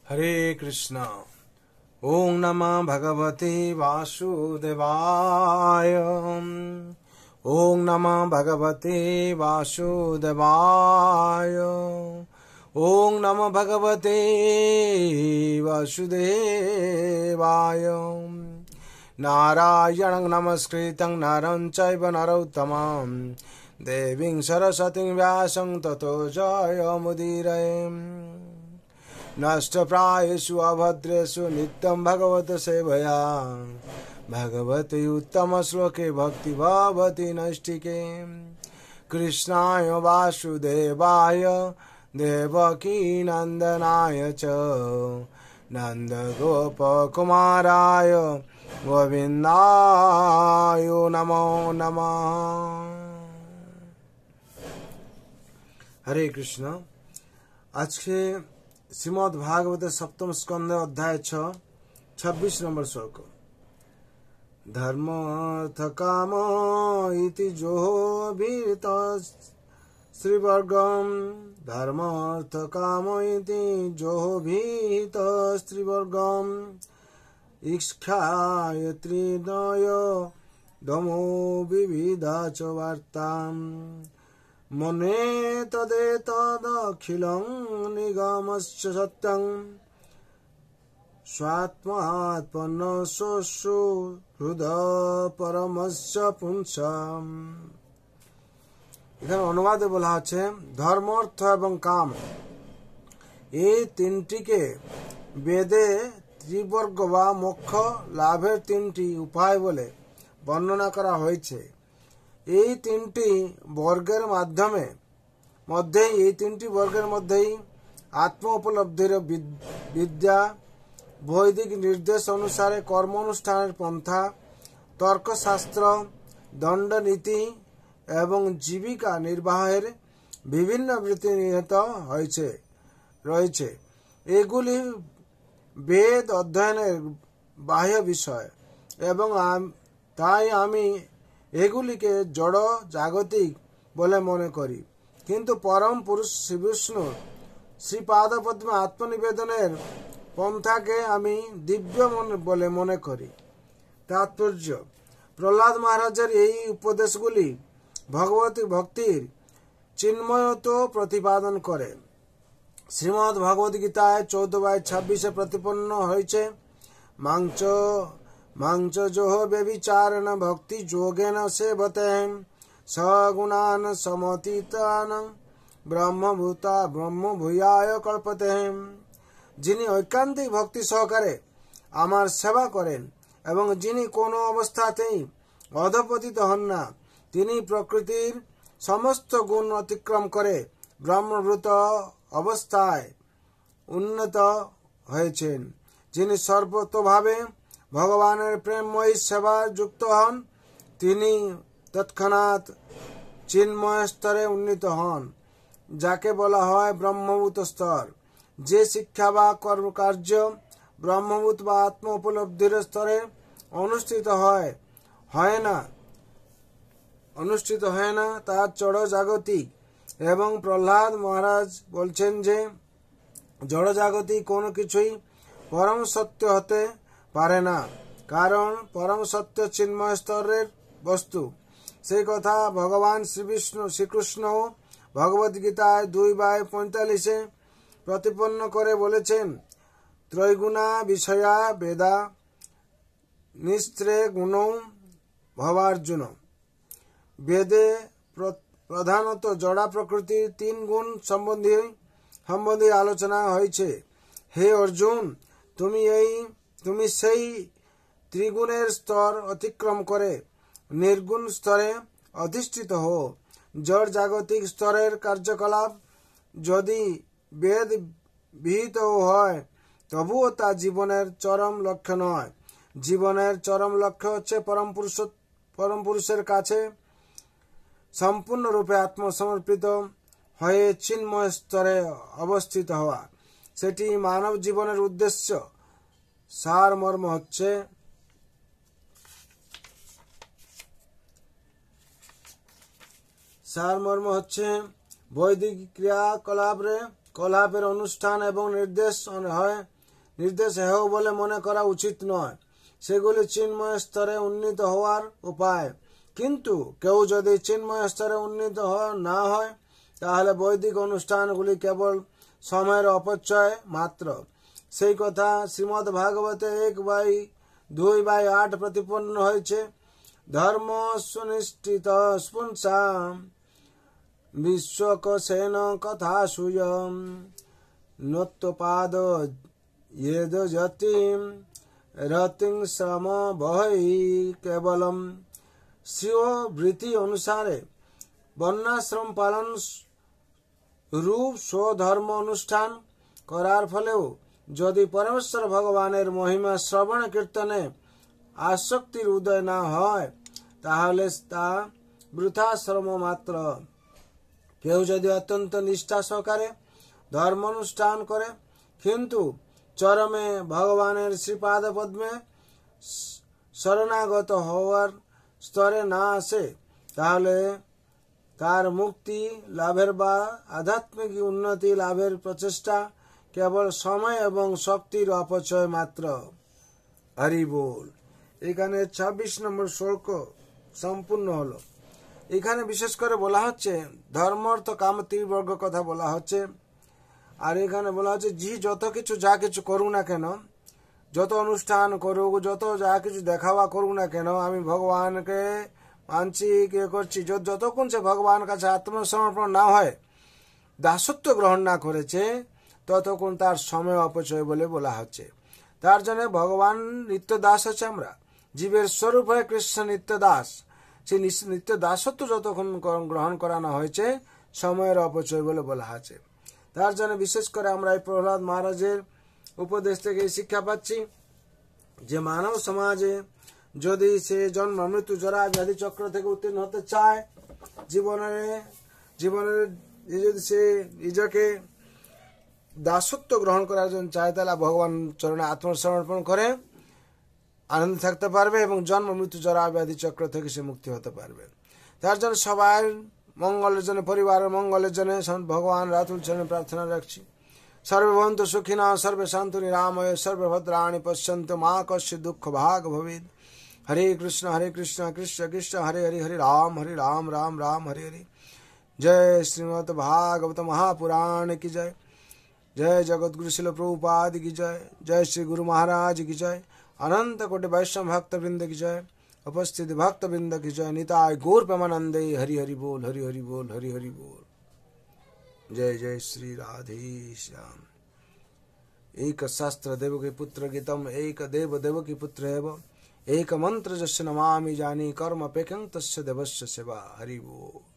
हरे कृष्णा। ओम नमः भगवते वासुदेवाय। ओम नमः भगवते वासुदेवाय। ओम नमः भगवते वासुदेवाय। नारायणं नमस्कृतं नरं चैव नरोत्तमं देवीं सरस्वतीं व्यासं ततो जयमुदीरये। नष्टप्रायेषु अभद्रेषु नित्यं भगवत सेवया भगवति उत्तम श्लोके भक्ति भवति नैष्टिके। कृष्णाय वासुदेवाय देवकी नंदनाय च नन्दगोपकुमाराय गोविन्दाय नमो नमः। हरे कृष्ण। आज के श्रीमद् भागवत सप्तम स्कंद अध्याय 26 नंबर श्लोक। धर्म अर्थ काम इति जो भीत स्त्रीवर्गम। धर्म अर्थ काम इति जो भीत स्त्रीवर्गम। इक्षाय त्रिनय दमो विविधा च वार्ताम्। मने तदेतदखिलं निगमश्च सत्यं स्वात्मात्मन सोऽसु हृदय परमस्य पुंसम। এখানে অনুবাদে বলা আছে ধর্ম অর্থ এবং কাম এই তিনটিকে বেদে ত্রিবর্গ বা মোক্ষ লাভের তিনটি উপায় বলে বর্ণনা করা হয়েছে। এই তিনটি বর্গের মধ্যেই আত্ম উপলব্ধির বিদ্যা, বৈদিক নির্দেশ অনুসারে কর্ম অনুষ্ঠানের পন্থা, তর্কশাস্ত্র, দণ্ডনীতি এবং জীবিকা নির্বাহের বিভিন্ন বৃত্তি নিহিত রয়েছে। এগুলি বেদ অধ্যয়নের বাহ্য বিষয় এবং তাই আমি এগুলিকে জড় জাগতিক বলে মনে করি। কিন্তু পরম পুরুষ শ্রী বিষ্ণু শ্রীপাদপদ্মে আত্মনিবেদনের পন্থাকে আমি দিব্য বলে মনে করি। তাৎপর্য: প্রহ্লাদ মহারাজের এই উপদেশগুলি ভগবতী ভক্তির চিন্ময়ত্ব প্রতিপাদন করে। শ্রীমদ্ ভগবদ গীতায় 14/26 প্রতিপন্ন হয়েছে, মাংচ যোহ ব্যভিচারেণ ভক্তি যোগেন সেবতে সগুণান সমতীতান ব্রহ্মভূয়ায় কল্পতে। যিনি ঐকান্তিক ভক্তি সহকারে আমার সেবা করেন এবং যিনি কোনো অবস্থাতেই অধঃপতিত হন না, তিনি প্রকৃতির সমস্ত গুণ অতিক্রম করে ব্রহ্মভূত অবস্থায় উন্নত হয়েছেন। যিনি সর্বতোভাবে ভগবানের প্রেমময়ী সেবায় যুক্ত হন, তিনি তৎক্ষণাৎ চিন্ময় স্তরে উন্নীত হন, যাকে বলা হয় ব্রহ্মভূত স্তর। যে শিক্ষা বা কর্মকার্য ব্রহ্মভূত বা আত্ম উপলব্ধির স্তরে অনুষ্ঠিত হয় না তার জড় জাগতিক। এবং প্রহ্লাদ মহারাজ বলছেন যে জড় জাগতিক কোনো কিছুই পরম সত্য হতে পারে না, কারণ পরম সত্য চিন্ময় স্তরের বস্তু। সেই কথা ভগবান শ্রীকৃষ্ণ ভগবদ গীতায় 2/45 প্রতিপন্ন করে বলেছেন, ত্রৈগুণা বিষয়া বেদা নিস্ত্রে গুণ ভবার্জুন। বেদে প্রধানত জড়া প্রকৃতির 3 গুণ সম্বন্ধে আলোচনা হয়েছে। হে অর্জুন, তুমি সেই ত্রিগুণের স্তর অতিক্রম করে নির্গুণ স্তরে অধিষ্ঠিত হও। জড় জাগতিক স্তরের কার্যকলাপ যদি বেদ বিহিত হয়, তবুও তা জীবনের চরম লক্ষ্য নয়। জীবনের চরম লক্ষ্য হচ্ছে পরম পুরুষের কাছে সম্পূর্ণরূপে আত্মসমর্পিত হয়ে চিন্ময় স্তরে অবস্থিত হওয়া। সেটি মানব জীবনের উদ্দেশ্য। সারমর্ম হচ্ছে বৈদিক ক্রিয়াকলাপের অনুষ্ঠান এবং নির্দেশ নির্দেশ হেয় বলে মনে করা উচিত নয়। সেগুলি চিন্ময় স্তরে উন্নীত হওয়ার উপায়। কিন্তু কেউ যদি চিন্ময় স্তরে উন্নীত না হয়, তাহলে বৈদিক অনুষ্ঠানগুলি কেবল সময়ের অপচয় মাত্র। সেই কথা শ্রীমদ্ ভাগবতে 1/2/8 প্রতিপন্ন হয়েছে। ধর্ম সুনিষ্ঠিত স্পুংসাম বিশ্বকোশেন কথা সুয়ম নত্যপাদ येद যতিম রতিং শ্রম বহৈ কেবলম। স্বীয় বৃত্তি অনুসারে বর্ণাশ্রম পালন রূপ স্বধর্ম অনুষ্ঠান করার ফলেও যদি পরমেশ্বর ভগবানের মহিমা শ্রবণ কীর্তনে আসক্তির উদয় না হয়, তাহলে তা বৃথা শ্রম মাত্র। কেউ যদি অত্যন্ত নিষ্ঠা সহকারে ধর্ম অনুষ্ঠান করে, কিন্তু চরমে ভগবানের শ্রীপাদ পদ্মে শরণাগত হওয়ার স্তরে না আসে, তাহলে তার মুক্তি লাভের বা আধ্যাত্মিক উন্নতি লাভের প্রচেষ্টা কেবল সময় এবং শক্তির অপচয় মাত্র। হরি বল। এখানে 26 নম্বর শ্লোক সম্পূর্ণ হলো। এখানে বিশেষ করে বলা হচ্ছে ধর্ম অর্থ কাম ত্রিবর্গ কথা বলা হচ্ছে। আর এখানে বলা হচ্ছে যত কিছু যা কিছু করুক না কেন, যত অনুষ্ঠান করুক, যত যা কিছু দেখাওয়া করুক না কেন, আমি ভগবানকে মানছি, কে করছি, যতক্ষণ সে ভগবান কাছে আত্মসমর্পণ না হয়, দাসত্ব গ্রহণ না করেছে, ততক্ষণ তার সময় অপচয় বলে বলা হচ্ছে। তার জন্য ভগবান নিত্য দাস হচ্ছে আমরা, জীবের স্বরূপ হয়ে কৃষ্ণ নিত্য দাস। সেই নিত্য দাসত্ব যতক্ষণ গ্রহণ করানো হয়েছে, সময়ের অপচয় বলে বলা আছে। তার জন্য বিশেষ করে আমরা এই প্রহ্লাদ মহারাজের উপদেশ থেকে শিক্ষা পাচ্ছি যে মানব সমাজে যদি সে জন্ম মৃত্যু জরা ব্যাধি চক্র থেকে উত্তীর্ণ হতে চায়, জীবনের যদি সে নিজেকে দাসত্ব গ্রহণ করার জন্য চায়, তাহলে ভগবান চরণে আত্মসমর্পণ করে আনন্দ থাকতে পারবে এবং জন্ম মৃত্যু জরা ব্যাধি চক্র থেকে সে মুক্তি হতে পারবে। তার জন্য সবার মঙ্গলের জন্য, পরিবারের মঙ্গলের জন্য ভগবান রাতুল চরণে প্রার্থনা রাখছি। সর্বভবন্তু সুখিনা সর্বে শান্তু নিরাময় সর্বভদ্রাণি পশ্যন্তু মা কশ্চিৎ দুঃখ ভাগ ভবেৎ। হরে কৃষ্ণ কৃষ্ণ কৃষ্ণ হরে হরে, হরে রাম রাম রাম হরে হরে। जय श्रीमद् भागवत महापुराण की जय। जय जगतगुरु शिल प्रभुपाद की जय। जय श्री गुरु महाराज की जय। अनंत कोटि वैष्णव भक्त वृंद की जय। उपस्थित भक्त वृंद की जय। निताय गौर प्रेमानंदे हरि हरि बोल, हरि हरि बोल, हरि हरि बोल। जय जय श्री राधे श्याम। एक शास्त्र देव के पुत्र गीतम, एक देव देव की पुत्र एव, एक मंत्र जस्य नमामि जानी, कर्म अपेक्षं तस्य देवस्य सेवा। हरि बोल।